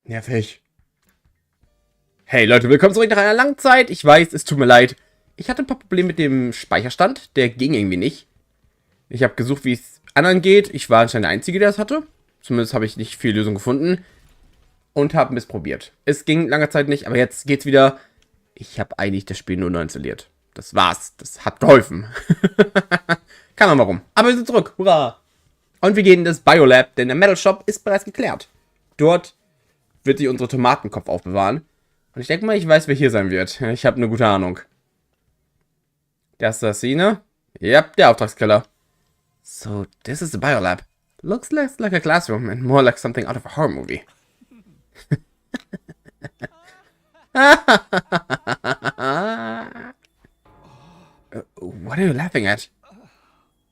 Nervig. Hey Leute, willkommen zurück nach einer langen Zeit. Ich weiß, es tut mir leid. Ich hatte ein paar Probleme mit dem Speicherstand. Der ging irgendwie nicht. Ich habe gesucht, wie es anderen geht. Ich war anscheinend der Einzige, der es hatte. Zumindest habe ich nicht viel Lösung gefunden. Und habe es probiert. Es ging lange Zeit nicht, aber jetzt geht's wieder. Ich habe eigentlich das Spiel nur neu installiert. Das war's. Das hat geholfen. Keine Ahnung warum. Aber wir sind zurück. Hurra! Und wir gehen in das Biolab, denn der Metal Shop ist bereits geklärt. Dort wird sich unsere Tomatenkopf aufbewahren. Und ich denke mal, ich weiß, wer hier sein wird. Ich habe eine gute Ahnung. Der Assassine? Ja, der Auftragskiller. So, this is the Biolab. Looks less like a classroom and more like something out of a horror movie. What are you laughing at?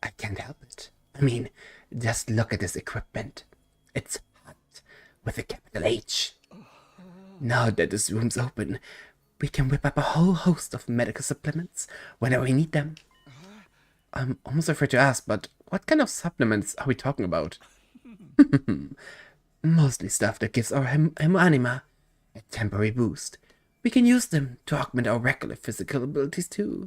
I can't help it. I mean, just look at this equipment. It's hot with a capital H. Now that this room's open, we can whip up a whole host of medical supplements whenever we need them. I'm almost afraid to ask, but what kind of supplements are we talking about? Mostly stuff that gives our anima a temporary boost. We can use them to augment our regular physical abilities too.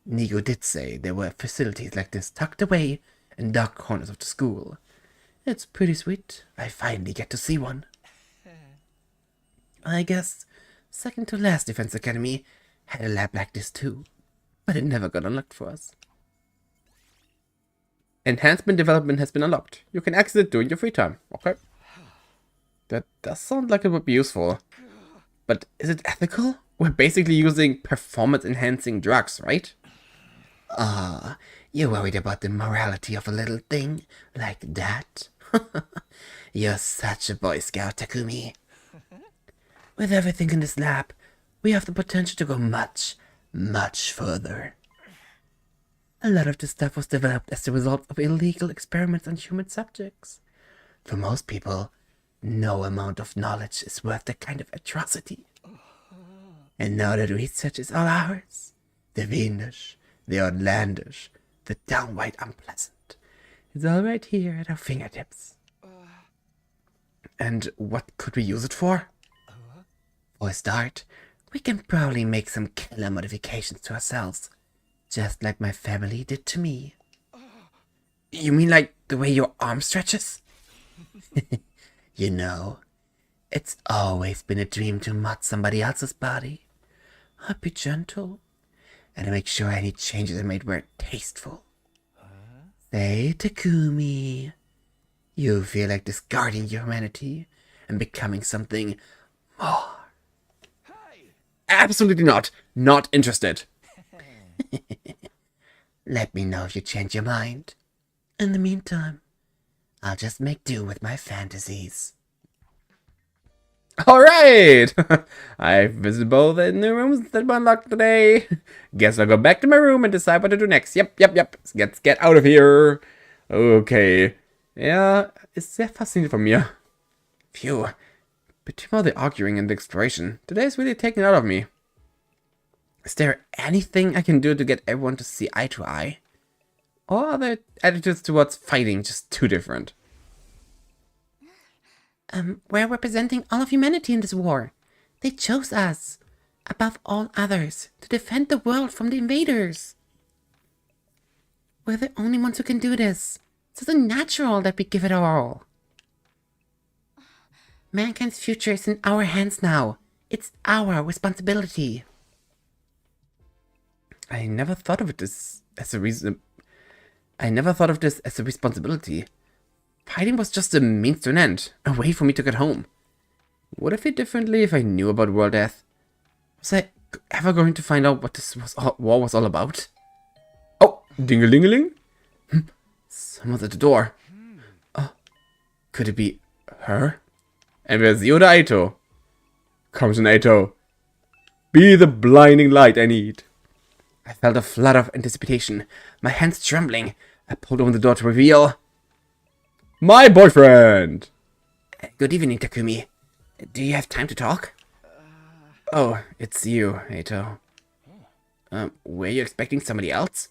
Nigo did say there were facilities like this tucked away in dark corners of the school. It's pretty sweet. I finally get to see one. I guess second to last Defense Academy had a lab like this too, but it never got unlocked for us. Enhancement development has been unlocked. You can access it during your free time. Okay. That does sound like it would be useful. But is it ethical? We're basically using performance-enhancing drugs, right? Ah, you're worried about the morality of a little thing like that? You're such a Boy Scout, Takumi. With everything in this lab, we have the potential to go much, much further. A lot of this stuff was developed as the result of illegal experiments on human subjects. For most people, no amount of knowledge is worth that kind of atrocity. And now that research is all ours, the fiendish, the outlandish, the downright unpleasant, it's all right here at our fingertips. And what could we use it for? For a start, we can probably make some killer modifications to ourselves, just like my family did to me. You mean like the way your arm stretches? You know, it's always been a dream to mod somebody else's body. I'd be gentle, and I make sure any changes I made were tasteful. Say, Takumi, you feel like discarding your humanity and becoming something more. Absolutely not. Not interested. Let me know if you change your mind. In the meantime, I'll just make do with my fantasies. Alright! I've visited both the new rooms that were unlocked today. Guess I'll go back to my room and decide what to do next. Yep. Let's get out of here. Okay. Ja, ist sehr faszinierend von mir. Phew. Between all the arguing and the exploration, today's really taken it out of me. Is there anything I can do to get everyone to see eye to eye? Or are their attitudes towards fighting just too different? We're representing all of humanity in this war. They chose us, above all others, to defend the world from the invaders. We're the only ones who can do this. It's so natural that we give it our all. Mankind's future is in our hands now. It's our responsibility. I never thought of this as a responsibility. Fighting was just a means to an end, a way for me to get home. Would I feel differently if I knew about world death? Was I ever going to find out what this war was all about? Oh, ding-a-ling-a-ling? Someone's at the door. Oh, could it be her? Entweder sie oder Aito. Komm schon, Aito. Be the blinding light I need. I felt a flood of anticipation, my hands trembling. I pulled open the door to reveal... my boyfriend! Good evening, Takumi. Do you have time to talk? Oh, it's you, Aito. Were you expecting somebody else?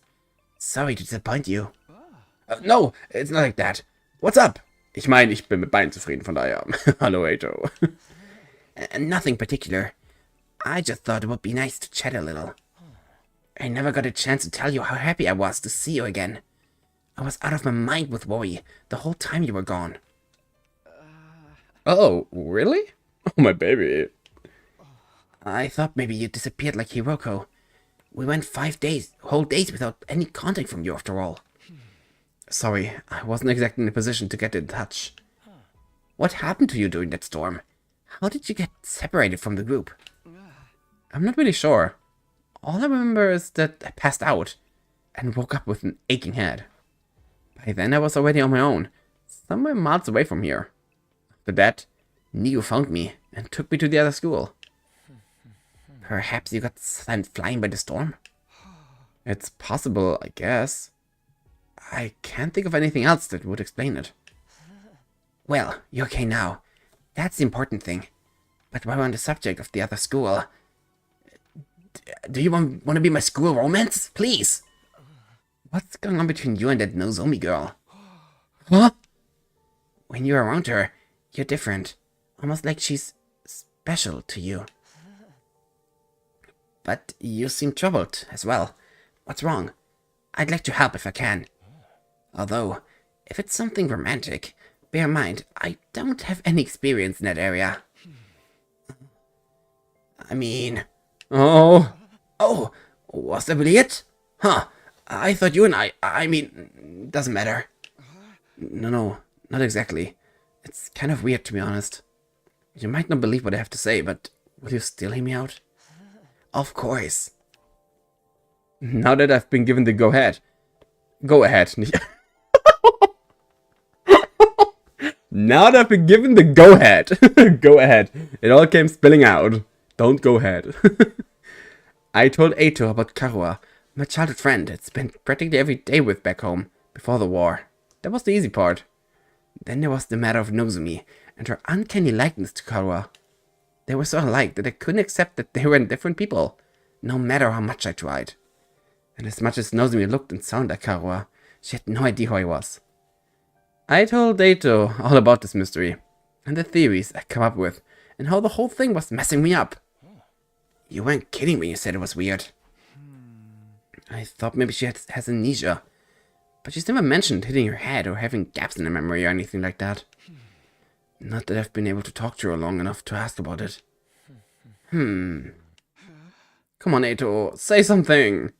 Sorry to disappoint you. No, it's not like that. What's up? Ich meine, ich bin mit beiden zufrieden, von daher. Hallo, Eito. Nothing particular. I just thought it would be nice to chat a little. I never got a chance to tell you how happy I was to see you again. I was out of my mind with worry the whole time you were gone. Oh, really? Oh, my baby. I thought maybe you disappeared like Hiroko. We went 5 days, whole days without any contact from you after all. Sorry, I wasn't exactly in a position to get in touch. What happened to you during that storm? How did you get separated from the group? I'm not really sure. All I remember is that I passed out and woke up with an aching head. By then I was already on my own, somewhere miles away from here. After that, Neue found me and took me to the other school. Perhaps you got sent flying by the storm? it's possible, I guess. I can't think of anything else that would explain it. Well, you're okay now. That's the important thing. But while we're on the subject of the other school, do you want to be my school romance? Please! What's going on between you and that Nozomi girl? Huh? When you're around her, you're different. Almost like she's special to you. But you seem troubled as well. What's wrong? I'd like to help if I can. Although, if it's something romantic, bear in mind, I don't have any experience in that area. I mean... Oh, was that really it? Huh, I thought you and I mean, doesn't matter. no, not exactly. It's kind of weird, to be honest. You might not believe what I have to say, but will you still hear me out? Of course. Now that I've been given the go-ahead. Go-ahead, nicht... Now that I've been given the go-ahead. Go ahead. It all came spilling out. Don't go ahead. I told Eito about Karua, my childhood friend I'd spent practically every day with back home, before the war. That was the easy part. Then there was the matter of Nozomi, and her uncanny likeness to Karua. They were so alike that I couldn't accept that they were different people, no matter how much I tried. And as much as Nozomi looked and sounded like Karua, she had no idea who I was. I told Eito all about this mystery, and the theories I come up with, and how the whole thing was messing me up. You weren't kidding when you said it was weird. I thought maybe she has amnesia, but she's never mentioned hitting her head or having gaps in her memory or anything like that. Not that I've been able to talk to her long enough to ask about it. Come on, Eito, say something!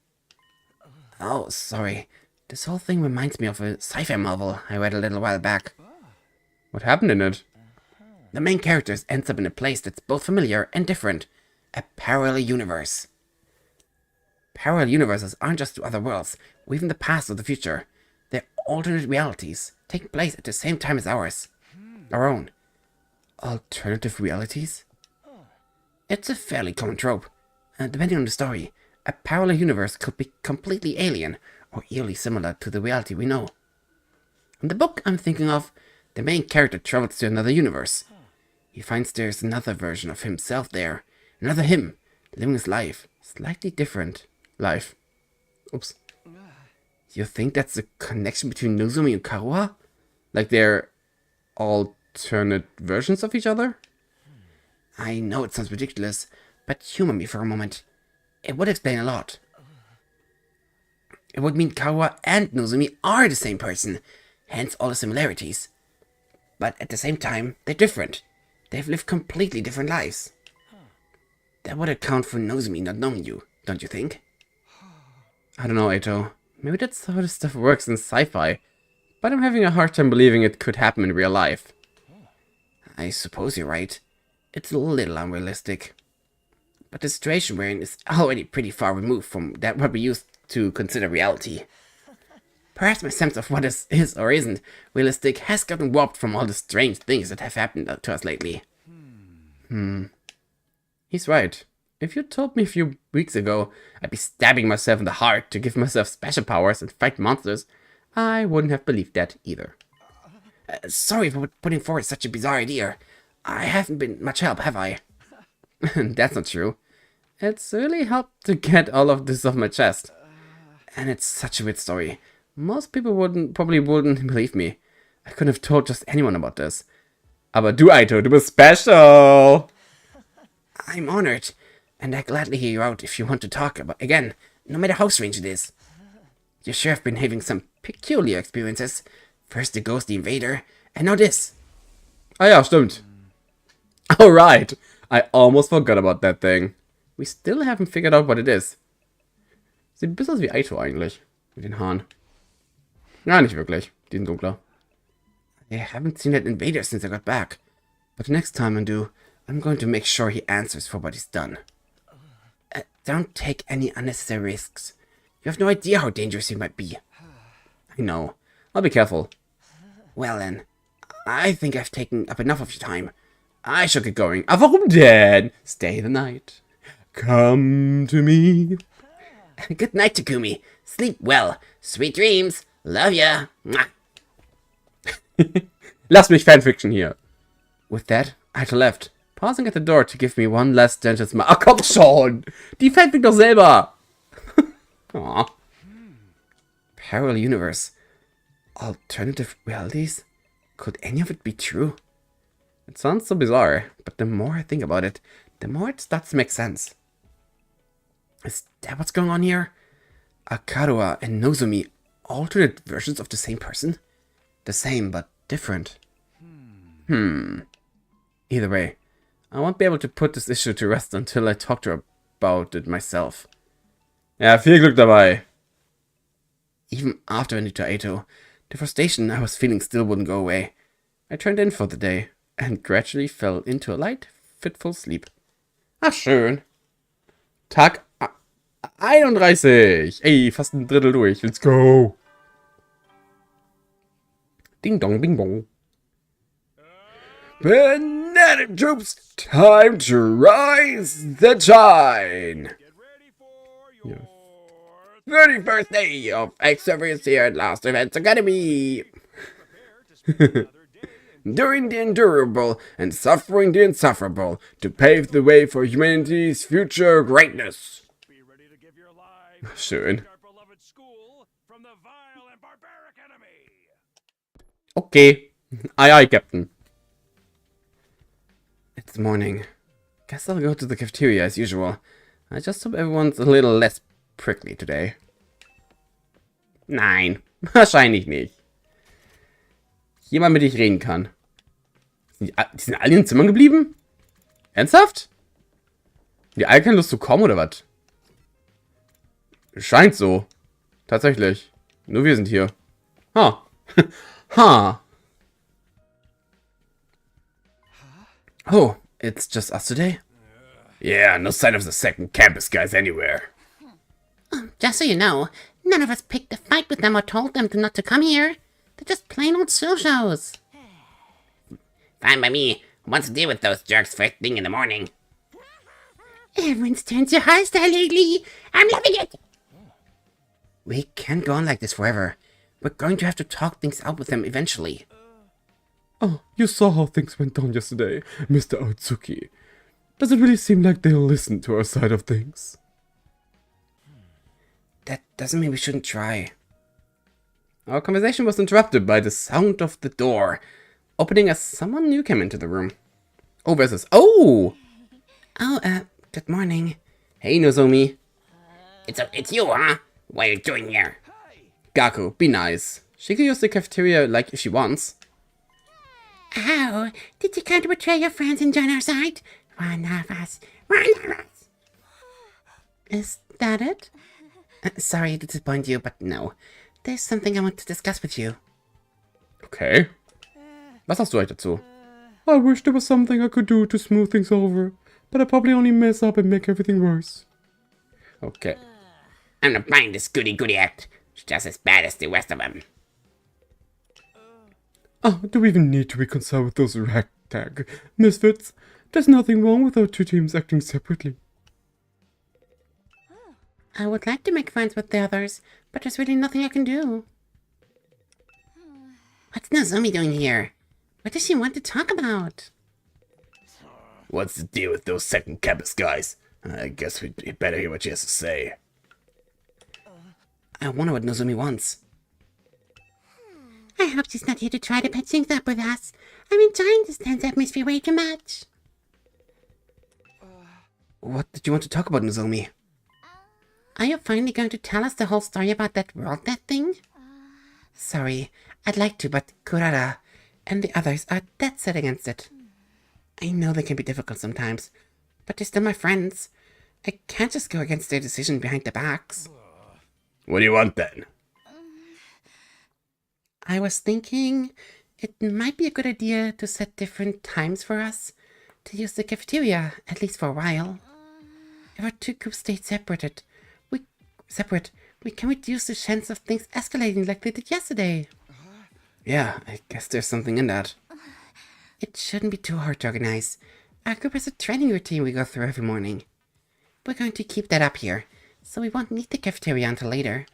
Oh, sorry. This whole thing reminds me of a sci-fi novel I read a little while back. What happened in it? The main character ends up in a place that's both familiar and different. A parallel universe. Parallel universes aren't just other worlds, or even the past or the future. They're alternate realities, taking place at the same time as ours. Our own. Alternative realities? It's a fairly common trope. And depending on the story, a parallel universe could be completely alien, or eerily similar to the reality we know. In the book I'm thinking of, the main character travels to another universe. He finds there's another version of himself there. Another him, living his life. Slightly different life. Oops. You think that's the connection between Nozomi and Karua? Like they're alternate versions of each other? I know it sounds ridiculous, but humor me for a moment. It would explain a lot. It would mean Karua and Nozomi are the same person, hence all the similarities. But at the same time, they're different. They've lived completely different lives. That would account for Nozomi not knowing you, don't you think? I don't know, Eito. Maybe that's how this stuff works in sci-fi, but I'm having a hard time believing it could happen in real life. I suppose you're right. It's a little unrealistic. But the situation we're in is already pretty far removed from that what we used to consider reality. Perhaps my sense of what is or isn't realistic has gotten warped from all the strange things that have happened to us lately. He's right. If you told me a few weeks ago I'd be stabbing myself in the heart to give myself special powers and fight monsters, I wouldn't have believed that either. Sorry for putting forward such a bizarre idea. I haven't been much help, have I? That's not true. It's really helped to get all of this off my chest. And it's such a weird story. Most people probably wouldn't believe me. I couldn't have told just anyone about this. Aber du, Aito, du bist special! I'm honored, and I'd gladly hear you out if you want to talk about again, no matter how strange it is. You sure have been having some peculiar experiences. First the ghostly invader, and now this. Ah ja, stimmt. Alright. I almost forgot about that thing. We still haven't figured out what it is. Sieht ein bisschen aus wie Aito eigentlich. Mit den Haaren. Ja, nicht wirklich. Die sind dunkler. I haven't seen that invader since I got back. But next time I do, I'm going to make sure he answers for what he's done. Don't take any unnecessary risks. You have no idea how dangerous he might be. I know. I'll be careful. Well then, I think I've taken up enough of your time. I should get going. Ah, warum denn? Stay the night. Come to me. Good night, Takumi. Sleep well. Sweet dreams. Love ya. Mwah. Lass mich Fanfiction hier. With that, Aito left, pausing at the door to give me one last gentle smile. Ach, komm schon! Die fanfic doch selber! Aw. Parallel universe. Alternative realities? Could any of it be true? It sounds so bizarre, but the more I think about it, the more it starts to make sense. Is that what's going on here? Akaruha and Nozomi, alternate versions of the same person? The same, but different. Either way, I won't be able to put this issue to rest until I talk to her about it myself. Ja, viel Glück dabei. Even after I knew Aito, the frustration I was feeling still wouldn't go away. I turned in for the day and gradually fell into a light, fitful sleep. Ach, schön. Tag 31. Ey, fast ein Drittel durch. Let's go. Ding dong, bing bong. Banana troops, time to rise the tine. Yeah. 31st day of Exodus here at Last Events Academy. Doing the endurable and suffering the insufferable to pave the way for humanity's future greatness. Schön. Okay. Aye, aye, Captain. It's morning. Guess I'll go to the cafeteria as usual. I just hope everyone's a little less prickly today. Nein, wahrscheinlich nicht. Jemand, mit dem ich reden kann. Die sind alle in den Zimmern geblieben? Ernsthaft? Die alle keine Lust zu kommen, oder was? Scheint so. Tatsächlich. Nur wir sind hier. Ha. Ha. Oh, it's just us today? Yeah, no sign of the second campus guys anywhere. Just so you know, none of us picked a fight with them or told them not to come here. They're just plain old so-shows. Fine by me. Who wants to deal with those jerks first thing in the morning? Everyone's turned so hostile lately. I'm loving it. We can't go on like this forever. We're going to have to talk things out with them eventually. Oh, you saw how things went down yesterday, Mr. Otsuki. Does it really seem like they'll listen to our side of things? That doesn't mean we shouldn't try. Our conversation was interrupted by the sound of the door opening as someone new came into the room. Oh, where's this? Oh! Good morning. Hey, Nozomi. It's you, huh? What are you doing here? Gaku, be nice. She can use the cafeteria like if she wants. Oh, did you come to betray your friends and join our side? One of us. Is that it? Sorry to disappoint you, but no. There's something I want to discuss with you. Okay. Was hast du euch dazu? I wish there was something I could do to smooth things over, but I probably only mess up and make everything worse. Okay. I'm not buying this goody-goody act. It's just as bad as the rest of them. Oh, do we even need to reconcile with those ragtag misfits? There's nothing wrong with our two teams acting separately. I would like to make friends with the others, but there's really nothing I can do. What's Nozomi doing here? What does she want to talk about? What's the deal with those second campus guys? I guess we'd better hear what she has to say. I wonder what Nozomi wants. I hope she's not here to try to patch things up with us. I'm enjoying this tense atmosphere way too much. What did you want to talk about, Nozomi? Are you finally going to tell us the whole story about that world death thing? Sorry, I'd like to, but Kurara and the others are dead set against it. I know they can be difficult sometimes, but they're still my friends. I can't just go against their decision behind their backs. What do you want then? I was thinking it might be a good idea to set different times for us to use the cafeteria, at least for a while. If our two groups stay separate, we can reduce the chance of things escalating like they did yesterday. Yeah, I guess there's something in that. It shouldn't be too hard to organize. Our group has a training routine we go through every morning. We're going to keep that up here, so we won't need the cafeteria until later.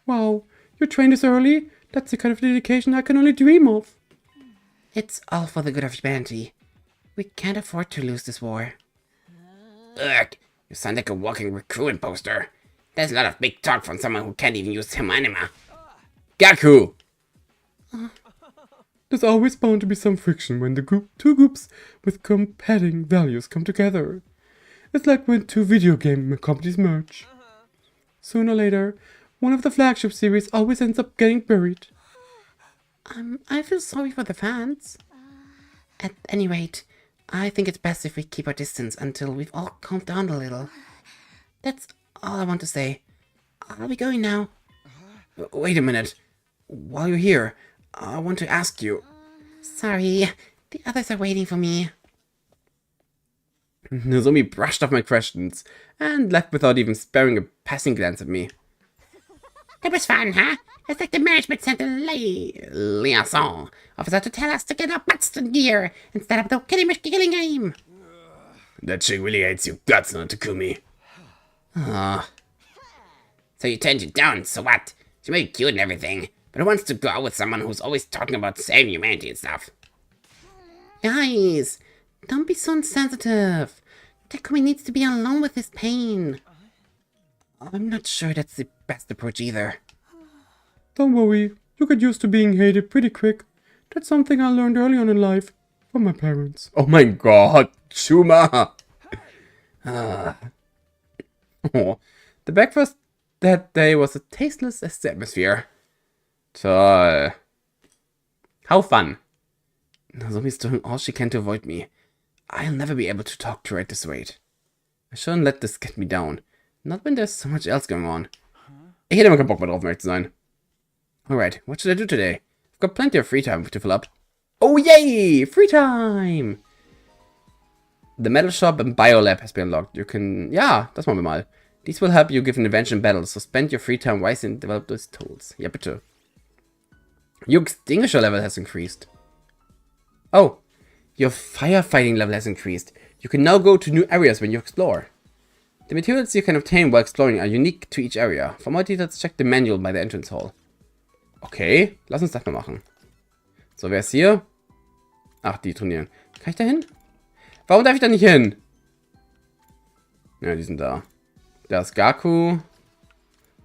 Wow, you trained this early? That's the kind of dedication I can only dream of. It's all for the good of humanity. We can't afford to lose this war. Ugh, you sound like a walking recruitment poster. There's a lot of big talk from someone who can't even use anima. Gaku! There's always bound to be some friction when the two groups with competing values come together. It's like when two video game companies merge. Sooner or later, one of the flagship series always ends up getting buried. I feel sorry for the fans. At any rate, I think it's best if we keep our distance until we've all calmed down a little. That's all I want to say. I'll be going now. Wait a minute. While you're here, I want to ask you. Sorry, the others are waiting for me. Nozomi brushed off my questions and left without even sparing a passing glance at me. It was fun, huh? It's like the management sent a liaison officer to tell us to get our butts in gear instead of the killing game. That chick really hates your guts, not Takumi. So you turned it down, so what? She may be cute and everything, but who wants to go out with someone who's always talking about saving humanity and stuff? Guys, don't be so insensitive. Takumi needs to be alone with his pain. I'm not sure that's the best approach either. Don't worry, you get used to being hated pretty quick. That's something I learned early on in life from my parents. Oh my god, Shuma! Oh, the breakfast that day was as tasteless as the atmosphere. Toll. How fun. Nozomi's doing all she can to avoid me. I'll never be able to talk to her at this rate. I shouldn't let this get me down. Not when there's so much else going on. Ich hätte mal keinen Bock mehr drauf, um ehrlich zu sein. Alright, what should I do today? I've got plenty of free time to fill up. Oh yay! Free time! The metal shop and biolab has been unlocked. You can... Ja, das machen wir mal. These will help you give an adventure in battle, so spend your free time wisely and develop those tools. Ja, bitte. Your extinguisher level has increased. Oh, your firefighting level has increased. You can now go to new areas when you explore. The materials you can obtain while exploring are unique to each area. For more details, check the manual by the entrance hall. Okay, lass uns das mal machen. So, wer ist hier? Ach, die trainieren. Kann ich da hin? Warum darf ich da nicht hin? Ja, die sind da. Da ist Gaku.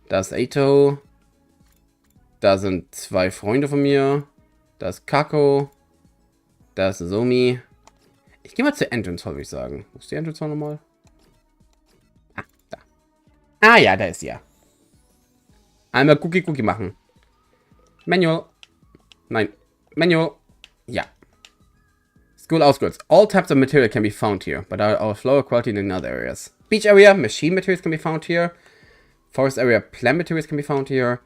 Da ist Eito. Da sind zwei Freunde von mir. Da ist Kako. Da ist Nozomi. Ich gehe mal zur Entrance Hall, würde ich sagen. Wo ist die Entrance Hall nochmal? Ah, da. Ah ja, da ist sie ja. Einmal Cookie machen. Manual. Nein. Manual. Ja. School outskirts. All types of material can be found here, but are of lower quality than in other areas. Beach area, machine materials can be found here. Forest area, plant materials can be found here.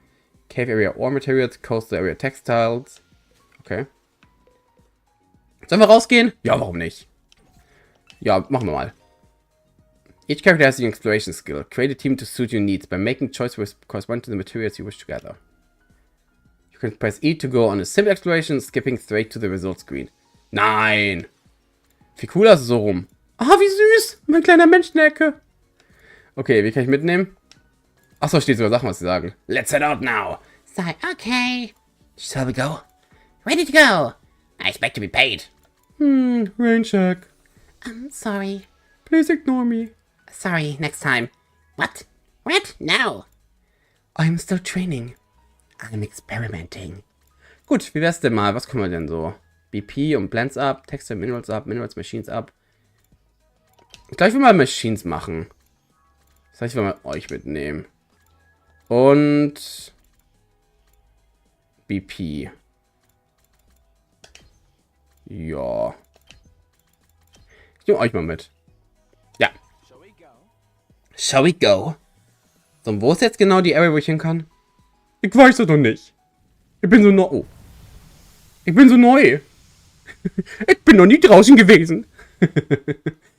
Cave area, ore materials. Coastal area, textiles. Okay. Sollen wir rausgehen? Ja, warum nicht? Ja, machen wir mal. Each character has an exploration skill. Create a team to suit your needs by making choices corresponding to the materials you wish to gather. You can press E to go on a simple exploration, skipping straight to the result screen. Nein! Viel cooler ist es so rum. Ah, wie süß! Mein kleiner Menschenecke. Okay, wie kann ich mitnehmen? Achso, steht sogar Sachen, was sie sagen. Let's head out now. So, okay. Shall we go? Ready to go. I expect to be paid. Rain check. I'm sorry. Please ignore me. Sorry, next time. What? What? No. I'm still training. I'm experimenting. Gut, wie wär's denn mal? Was können wir denn so? BP und Blends ab, Texte, Minerals, Machines ab. Ich glaube, ich will mal Machines machen. Das heißt, ich will mal euch mitnehmen. Und BP. Ja. Ich nehme euch mal mit. Ja. Shall we go? So, und wo ist jetzt genau die Area, wo ich hin kann? Ich weiß es doch nicht. Ich bin so neu. Oh. Ich bin so neu. Ich bin noch nie draußen gewesen.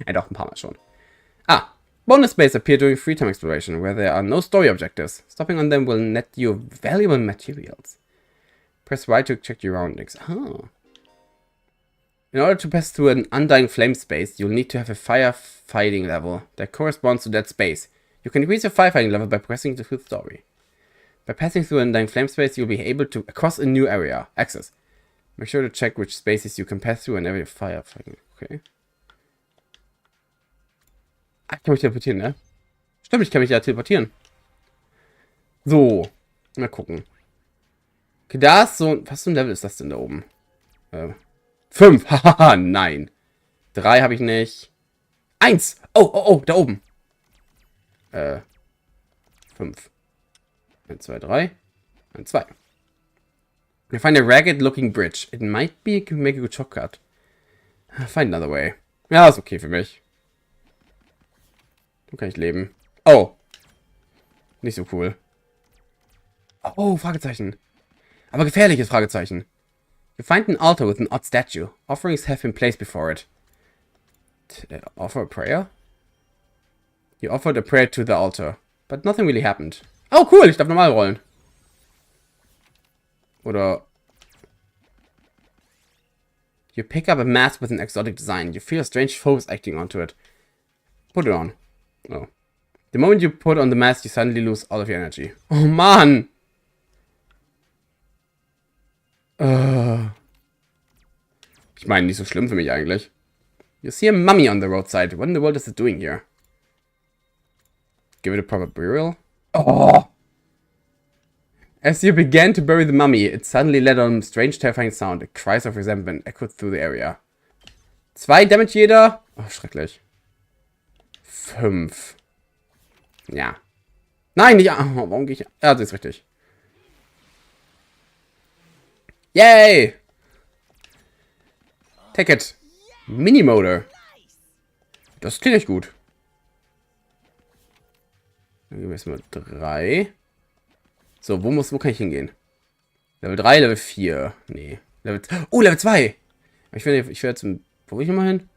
Ja, doch, ein paar Mal schon. Ah. Bonus space appear during free time exploration, where there are no story objectives. Stopping on them will net you valuable materials. Press right to check your surroundings. Ah. In order to pass through an undying flame space, you'll need to have a firefighting level that corresponds to that space. You can increase your firefighting level by pressing through the story. By passing through an undying flame space, you'll be able to cross a new area. Access. Make sure to check which spaces you can pass through whenever you're firefighting. Okay. Ah, ich kann mich teleportieren, ne? Stimmt, ich kann mich ja teleportieren. So. Mal gucken. Okay, da ist so... Was für ein Level ist das denn da oben? 5. Hahaha, nein. 3 habe ich nicht. 1. Oh, da oben. 5. 1, 2, 3. 1, 2. I find a ragged looking bridge. It might be make a good shortcut. Find another way. Ja, ist okay für mich. So kann ich leben. Oh. Nicht so cool. Oh, Fragezeichen. Aber gefährliches Fragezeichen. You find an altar with an odd statue. Offerings have been placed before it. Offer a prayer? You offered a prayer to the altar. But nothing really happened. Oh, cool. Ich darf normal rollen. Oder... You pick up a mask with an exotic design. You feel a strange force acting onto it. Put it on. Oh. The moment you put on the mask, you suddenly lose all of your energy. Oh, Mann! Ich meine, nicht so schlimm für mich eigentlich. You see a mummy on the roadside. What in the world is it doing here? Give it a proper burial? Oh! As you began to bury the mummy, it suddenly let out a strange, terrifying sound. Cries of resentment echoed through the area. 2 Damage jeder. Oh, schrecklich. 5. Ja. Nein, nicht. Oh, warum gehe ich... Ja, das ist richtig. Yay! Take it. Minimotor. Das klingt echt gut. Dann gehen wir erstmal 3. So, wo kann ich hingehen? Level 3, Level 4. Nee. Level 2. Ich will jetzt... Wo will ich nochmal hin?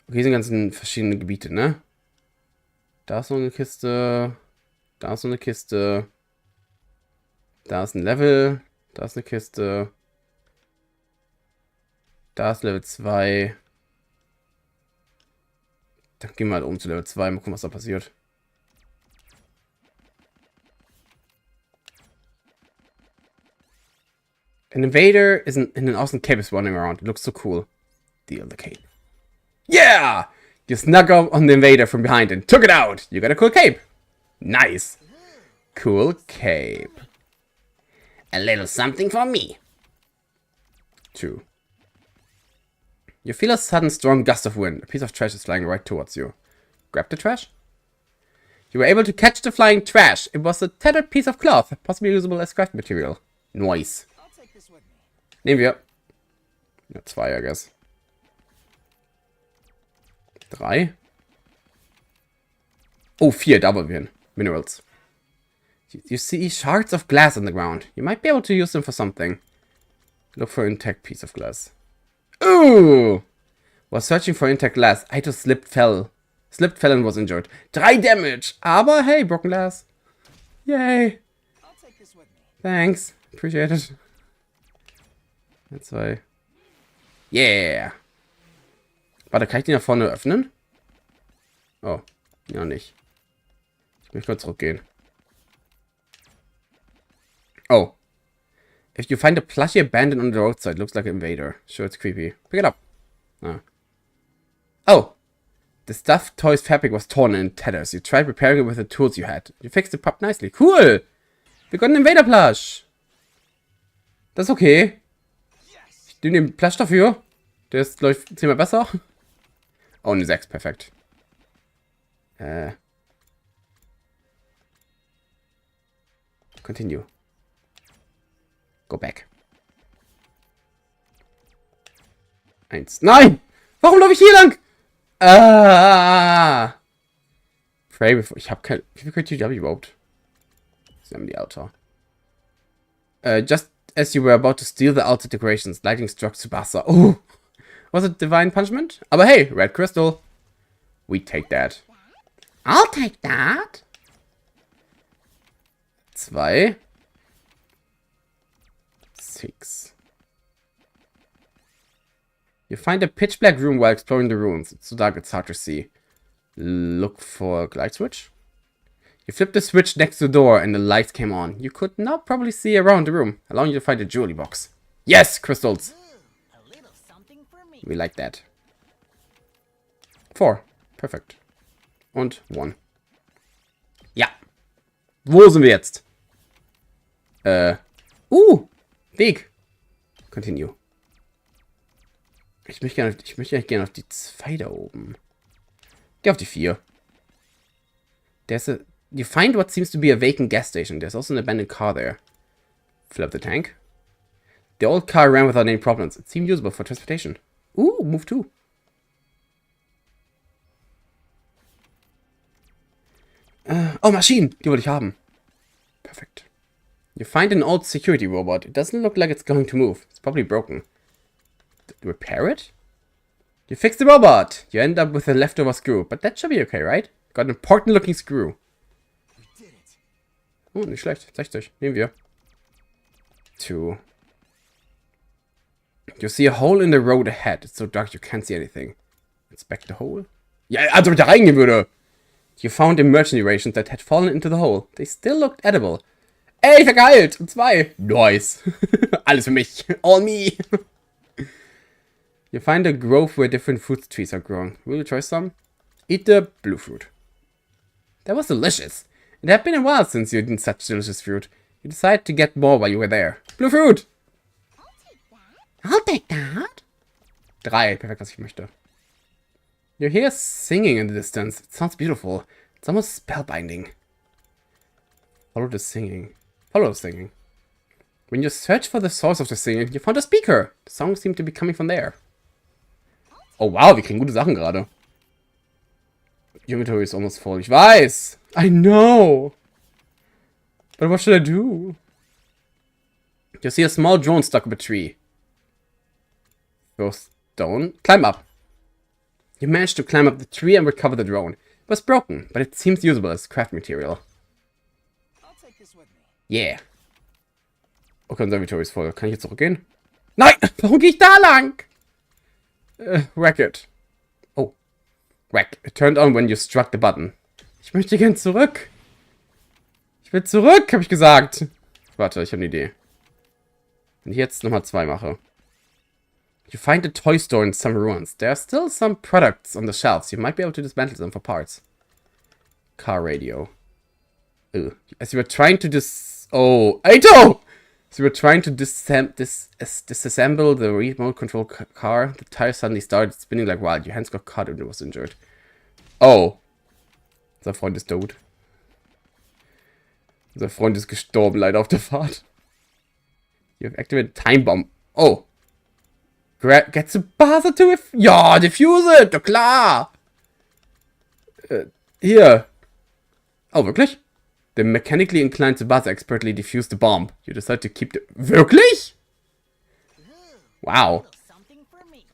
Okay, hier sind ganzen verschiedene Gebiete, ne? Da ist noch eine Kiste. Da ist noch eine Kiste. Da ist ein Level. Da ist eine Kiste. Da ist Level 2. Dann gehen wir halt oben zu Level 2. Mal gucken, was da passiert. An invader is in an awesome cape is running around. It looks so cool. Deal the cape. Yeah! You snuck up on the invader from behind and took it out. You got a cool cape. Nice. Cool cape. A little something for me. 2. You feel a sudden strong gust of wind. A piece of trash is flying right towards you. Grab the trash. You were able to catch the flying trash. It was a tattered piece of cloth, possibly usable as craft material. Nice. Nehmen wir. Ja, 2, I guess. 3. Oh, 4, da wollen wir hin. Minerals. You see shards of glass on the ground. You might be able to use them for something. Look for an intact piece of glass. Ooh! Was searching for intact glass. Aito fell and was injured. 3 Damage! Aber hey, broken glass. Yay! Thanks. Appreciate it. 2. Yeah! Warte, kann ich den da vorne öffnen? Oh, ja nicht. Ich möchte kurz zurückgehen. Oh. If you find a plushie abandoned on the roadside, looks like an invader. Sure, it's creepy. Pick it up. Ah. Oh. The stuffed toy's fabric was torn in tatters. You tried repairing it with the tools you had. You fixed the prop nicely. Cool! We got an invader plush! Das ist okay. Ich nehme den Platz dafür. Der ist, glaube ich, 10-mal besser. Oh, eine 6, perfekt. Continue. Go back. 1. Nein! Warum laufe ich hier lang? Pray before. Ich habe kein. Wie viel Creativity habe ich überhaupt? Assembly Altar. Just as you were about to steal the altar decorations, lightning struck Tsubasa. Oh! Was it divine punishment? Aber hey, red crystal. We take that. I'll take that. 2. 6. You find a pitch black room while exploring the ruins. It's so dark it's hard to see. Look for light switch. You flipped the switch next to the door and the lights came on. You could now probably see around the room, allowing you to find a jewelry box. Yes, crystals. We like that. 4. Perfekt. Und 1. Ja. Wo sind wir jetzt? Weg. Continue. Ich möchte eigentlich gerne auf die 2 da oben. Geh auf die 4. There's a... You find what seems to be a vacant gas station. There's also an abandoned car there. Fill up the tank. The old car ran without any problems. It seemed usable for transportation. Move 2. Oh, Maschinen! Die wollte ich haben. Perfekt. You find an old security robot. It doesn't look like it's going to move. It's probably broken. Repair it? You fix the robot. You end up with a leftover screw. But that should be okay, right? Got an important looking screw. Oh, nicht schlecht. 60. Nehmen wir. 2. You see a hole in the road ahead. It's so dark you can't see anything. Inspect the hole. Ja, als ob ich da reingehen würde. You found emergency rations that had fallen into the hole. They still looked edible. Ey, ich war geheilt. Und 2. Nice. Alles für mich. All me. You find a grove where different fruit trees are growing. Will you try some? Eat the blue fruit. That was delicious. It had been a while since you eaten such delicious fruit. You decided to get more while you were there. Blue fruit! I'll take that. 3. Perfekt, was ich möchte. You hear singing in the distance. It sounds beautiful. It's almost spellbinding. Follow the singing. Follow the singing. When you search for the source of the singing, you found a speaker. The song seemed to be coming from there. Oh wow, wir kriegen gute Sachen gerade. Your inventory is almost full. Ich weiß. I know. But what should I do? You see a small drone stuck up a tree. Throw stone. Climb up. You managed to climb up the tree and recover the drone. It was broken, but it seems usable as craft material. Yeah. Okay, unser Inventory ist voll. Kann ich jetzt zurückgehen? Nein! Warum gehe ich da lang? Whack it. Oh. Whack. It turned on when you struck the button. Ich möchte gern zurück. Ich will zurück, habe ich gesagt. Warte, ich habe eine Idee. Wenn ich jetzt nochmal 2 mache. You find a toy store in some ruins. There are still some products on the shelves. You might be able to dismantle them for parts. Car radio. Ugh. As you were trying to Oh, Aito! As you were trying to disassemble the remote control car, the tire suddenly started spinning like wild. Your hands got cut and it was injured. Oh. Unser Freund ist tot. Unser Freund ist gestorben, leider auf der Fahrt. You have activated time bomb. Oh. Get Tsubasa to it. Ja, defuse it. Doch klar. Hier. Oh, wirklich? The mechanically inclined Tsubasa expertly defused the bomb. You decide to keep the... Wirklich? Wow.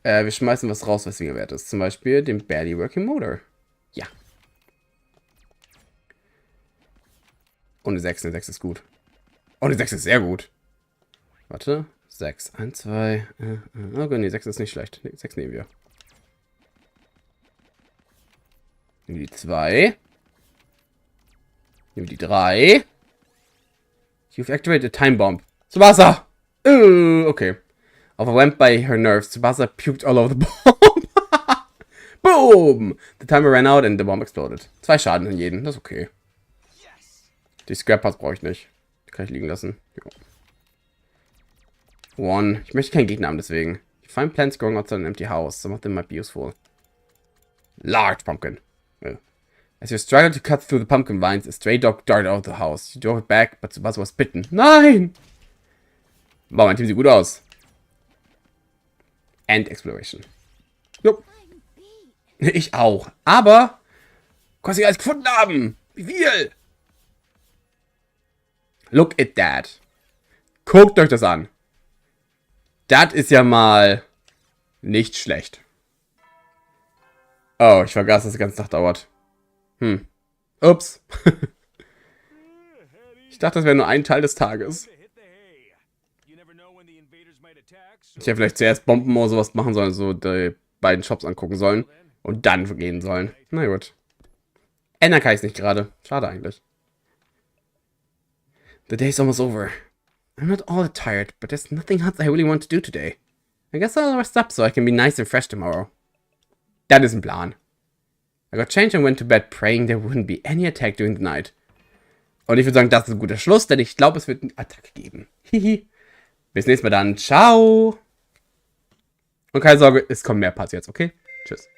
Wir schmeißen was raus, was weniger wert ist. Zum Beispiel den barely working motor. Ja. Und eine 6. Eine 6 ist gut. Oh, eine 6 ist sehr gut. Warte. 6. 1, 2. Okay, nee, 6 ist nicht schlecht. 6 nehmen wir. Nehmen wir die 2. Nehmen wir die 3. You've activated a time bomb. Tsubasa! Okay. Overwhelmed by her nerves, Tsubasa puked all over the bomb. Boom! The timer ran out and the bomb exploded. 2 Schaden in jeden, das ist okay. Die Scrap Parts brauche ich nicht. Die kann ich liegen lassen. Jo. One. Ich möchte keinen Gegner haben, deswegen. You find plants growing outside an empty house. Some of them might be useful. Large pumpkin. Oh. As you struggle to cut through the pumpkin vines, a stray dog darted out of the house. You drove it back, but Tsubasa was bitten. Nein! Wow, mein Team sieht gut aus. End Exploration. Jupp. Ich auch. Aber, was sie alles gefunden haben. Wie viel? Look at that. Guckt euch das an. Das ist ja mal nicht schlecht. Oh, ich vergaß, dass die ganze Nacht dauert. Ups. Ich dachte, das wäre nur ein Teil des Tages. Ich hätte vielleicht zuerst Bomben oder sowas machen sollen, so die beiden Shops angucken sollen und dann gehen sollen. Na gut. Ändern kann ich es nicht gerade. Schade eigentlich. The day's almost over. I'm not all that tired, but there's nothing else I really want to do today. I guess I'll rest up so I can be nice and fresh tomorrow. Das ist ein Plan. I got changed and went to bed praying there wouldn't be any attack during the night. Und ich würde sagen, das ist ein guter Schluss, denn ich glaube, es wird eine Attacke geben. Hihi. Bis nächstes Mal dann. Ciao. Und keine Sorge, es kommen mehr Parts jetzt, okay? Tschüss.